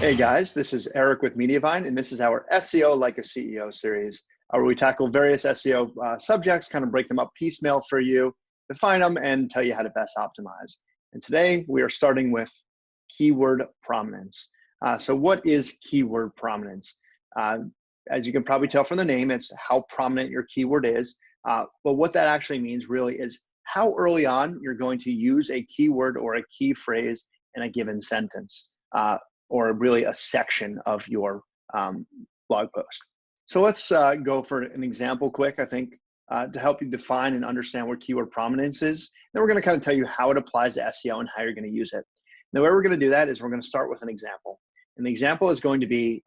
Hey guys, this is Eric with Mediavine, and this is our SEO Like a CEO series, where we tackle various SEO subjects, kind of break them up piecemeal for you, define them, and tell you how to best optimize. And today we are starting with keyword prominence. So what is keyword prominence? As you can probably tell from the name, it's how prominent your keyword is. But what that actually means really is how early on you're going to use a keyword or a key phrase in a given sentence. Or really a section of your blog post. So let's go for an example quick, I think, to help you define and understand what keyword prominence is. Then we're going to kind of tell you how it applies to SEO and how you're going to use it. The way we're going to do that is we're going to start with an example. And the example is going to be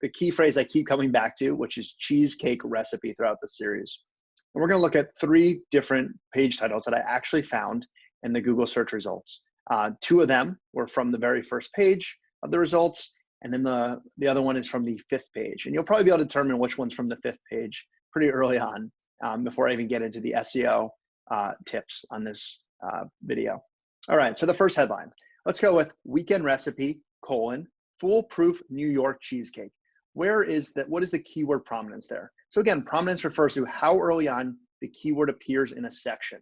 the key phrase I keep coming back to, which is cheesecake recipe throughout the series. And we're going to look at 3 different page titles that I actually found in the Google search results. 2 of them were from the very first page of the results, and then the other one is from the 5th page. And you'll probably be able to determine which one's from the 5th page pretty early on before I even get into the SEO tips on this video. All right, so the first headline. Let's go with weekend recipe, foolproof New York cheesecake. What is the keyword prominence there? So again, prominence refers to how early on the keyword appears in a section.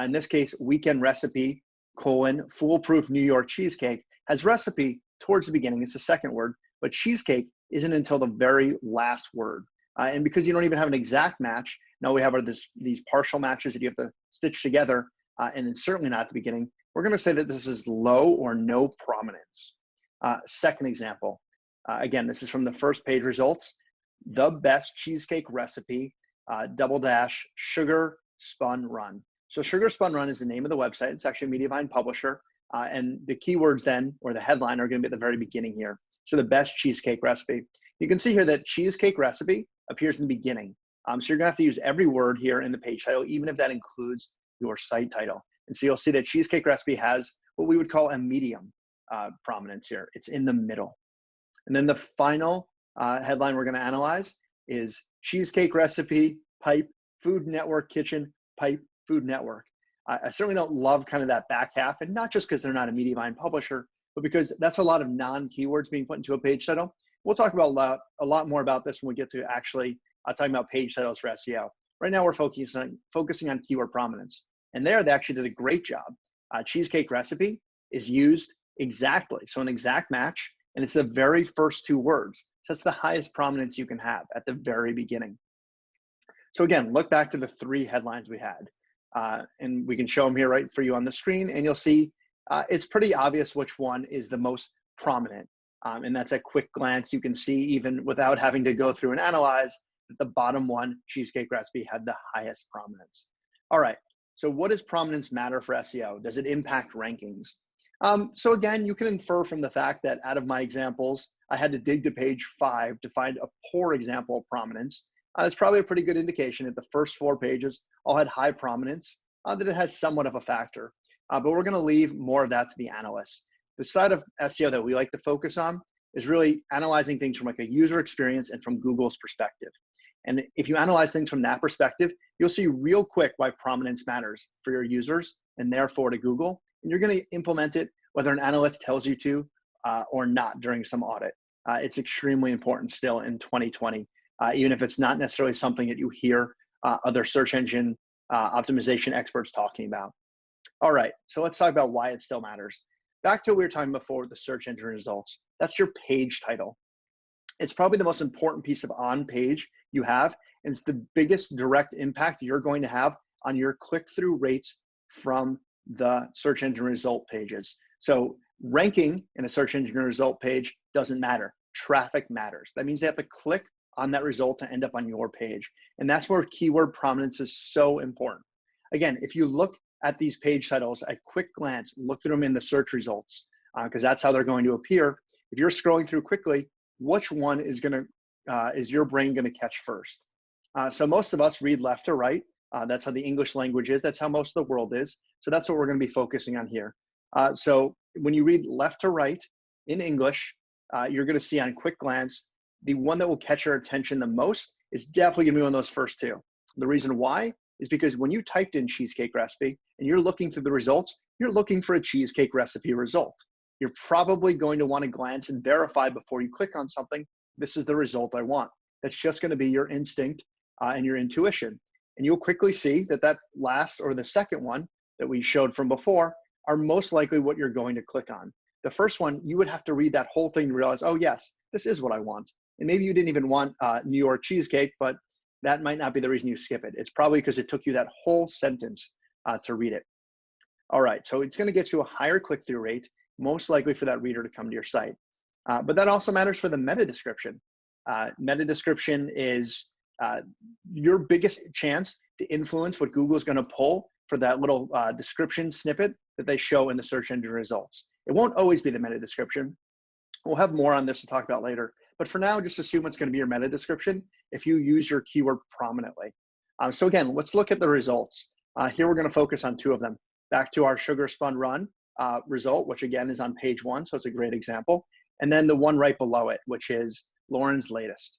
In this case, weekend recipe, foolproof New York cheesecake has recipe towards the beginning. It's the second word, but cheesecake isn't until the very last word. And because you don't even have an exact match, now we have these partial matches that you have to stitch together, and it's certainly not at the beginning. We're going to say that this is low or no prominence. Second example, again, this is from the first page results. The best cheesecake recipe, _ sugar spun run. So sugar spun run is the name of the website. It's actually a Mediavine publisher. And the keywords then, or the headline, are going to be at the very beginning here. So the best cheesecake recipe. You can see here that cheesecake recipe appears in the beginning. So you're going to have to use every word here in the page title, even if that includes your site title. And so you'll see that cheesecake recipe has what we would call a medium prominence here. It's in the middle. And then the final headline we're going to analyze is cheesecake recipe, pipe, Food Network kitchen, pipe, Food Network. I certainly don't love kind of that back half, and not just because they're not a Mediavine publisher, but because that's a lot of non-keywords being put into a page title. We'll talk about a lot more about this when we get to actually talking about page titles for SEO. Right now, we're focusing on keyword prominence, and there they actually did a great job. Cheesecake recipe is used exactly, so an exact match, and it's the very first 2 words. So that's the highest prominence you can have at the very beginning. So again, look back to the 3 headlines we had. And we can show them here right for you on the screen, and you'll see it's pretty obvious which one is the most prominent. And that's a quick glance. You can see, even without having to go through and analyze, that the bottom one, cheesecake recipe, had the highest prominence. All right, so what does prominence matter for SEO? Does it impact rankings? So again, you can infer from the fact that out of my examples, I had to dig to page 5 to find a poor example of prominence. It's probably a pretty good indication that the first 4 pages all had high prominence, that it has somewhat of a factor. But we're going to leave more of that to the analysts. The side of SEO that we like to focus on is really analyzing things from like a user experience and from Google's perspective. And if you analyze things from that perspective, you'll see real quick why prominence matters for your users and therefore to Google. And you're going to implement it whether an analyst tells you to or not during some audit. It's extremely important still in 2020. Even if it's not necessarily something that you hear other search engine optimization experts talking about. All right, so let's talk about why it still matters. Back to what we were talking before with the search engine results. That's your page title. It's probably the most important piece of on-page you have, and it's the biggest direct impact you're going to have on your click-through rates from the search engine result pages. So ranking in a search engine result page doesn't matter. Traffic matters. That means they have to click on that result to end up on your page. And that's where keyword prominence is so important. Again, if you look at these page titles at quick glance, look through them in the search results, because that's how they're going to appear. If you're scrolling through quickly, which one is your brain going to catch first? So most of us read left to right. That's how the English language is. That's how most of the world is. So that's what we're going to be focusing on here. So when you read left to right in English, you're going to see on quick glance, the one that will catch your attention the most is definitely going to be one of those first 2. The reason why is because when you typed in cheesecake recipe and you're looking through the results, you're looking for a cheesecake recipe result. you're probably going to want to glance and verify before you click on something, this is the result I want. That's just going to be your instinct and your intuition. And you'll quickly see that that last or the second one that we showed from before are most likely what you're going to click on. The first one, you would have to read that whole thing to realize, oh yes, this is what I want. And maybe you didn't even want New York cheesecake, but that might not be the reason you skip it. It's probably because it took you that whole sentence to read it. All right, so it's going to get you a higher click-through rate, most likely for that reader to come to your site. But that also matters for the meta description. Meta description is your biggest chance to influence what Google is going to pull for that little description snippet that they show in the search engine results. It won't always be the meta description. We'll have more on this to talk about later. But for now, just assume it's going to be your meta description if you use your keyword prominently. So again, let's look at the results. Here we're going to focus on two of them. Back to our sugar spun run result, which again is on page 1, so it's a great example. And then the one right below it, which is Lauren's latest.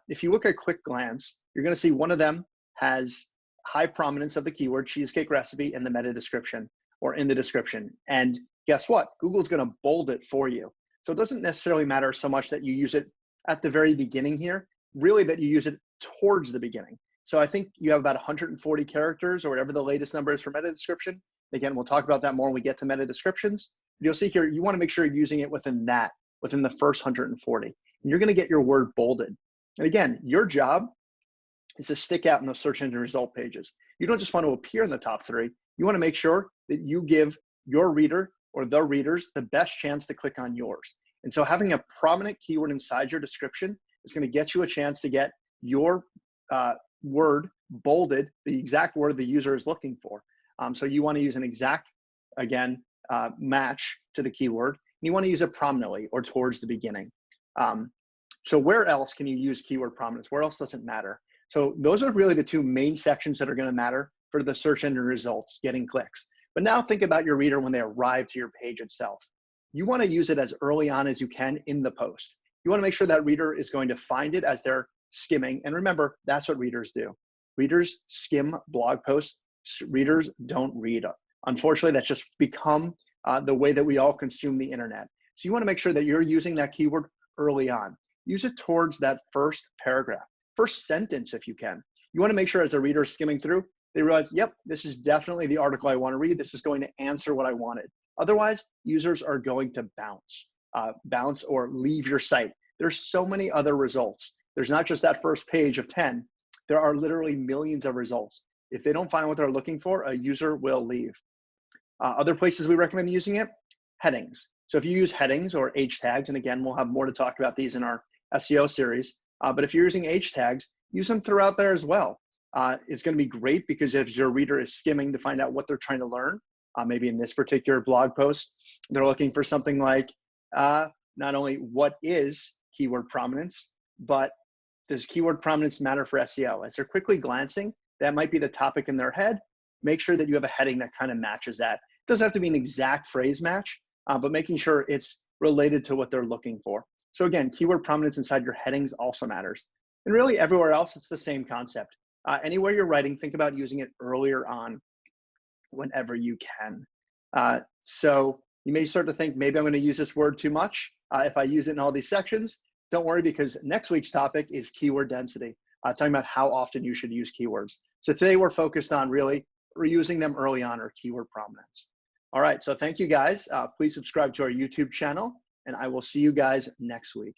If you look at quick glance, you're going to see one of them has high prominence of the keyword cheesecake recipe in the meta description or in the description. And guess what? Google's going to bold it for you. So it doesn't necessarily matter so much that you use it at the very beginning here, really that you use it towards the beginning. So I think you have about 140 characters or whatever the latest number is for meta description. Again, we'll talk about that more when we get to meta descriptions. You'll see here, you want to make sure you're using it within the first 140. And you're going to get your word bolded. And again, your job is to stick out in those search engine result pages. You don't just want to appear in the top 3. You want to make sure that you give your reader or the readers the best chance to click on yours. And so having a prominent keyword inside your description is going to get you a chance to get your word bolded, the exact word the user is looking for. So you want to use an exact, again, match to the keyword. And you want to use it prominently or towards the beginning. So where else can you use keyword prominence? Where else does it matter? So those are really the two main sections that are going to matter for the search engine results, getting clicks. But now think about your reader when they arrive to your page itself. You want to use it as early on as you can in the post. You want to make sure that reader is going to find it as they're skimming. And remember, that's what readers do. Readers skim blog posts. Readers don't read. Unfortunately, that's just become the way that we all consume the internet. So you want to make sure that you're using that keyword early on. Use it towards that first paragraph, first sentence if you can. You want to make sure as a reader is skimming through, they realize, yep, this is definitely the article I want to read. This is going to answer what I wanted. Otherwise, users are going to bounce or leave your site. There's so many other results. There's not just that first page of 10. There are literally millions of results. If they don't find what they're looking for, a user will leave. Other places we recommend using it, headings. So if you use headings or H tags, and again, we'll have more to talk about these in our SEO series, but if you're using H tags, use them throughout there as well. It's going to be great because if your reader is skimming to find out what they're trying to learn, maybe in this particular blog post, they're looking for something like not only what is keyword prominence, but does keyword prominence matter for SEO? As they're quickly glancing, that might be the topic in their head. Make sure that you have a heading that kind of matches that. It doesn't have to be an exact phrase match, but making sure it's related to what they're looking for. So again, keyword prominence inside your headings also matters. And really everywhere else, it's the same concept. Anywhere you're writing, think about using it earlier on whenever you can. So you may start to think, maybe I'm going to use this word too much if I use it in all these sections. Don't worry, because next week's topic is keyword density, talking about how often you should use keywords. So today we're focused on really reusing them early on, or keyword prominence. All right, so thank you guys. Please subscribe to our YouTube channel, and I will see you guys next week.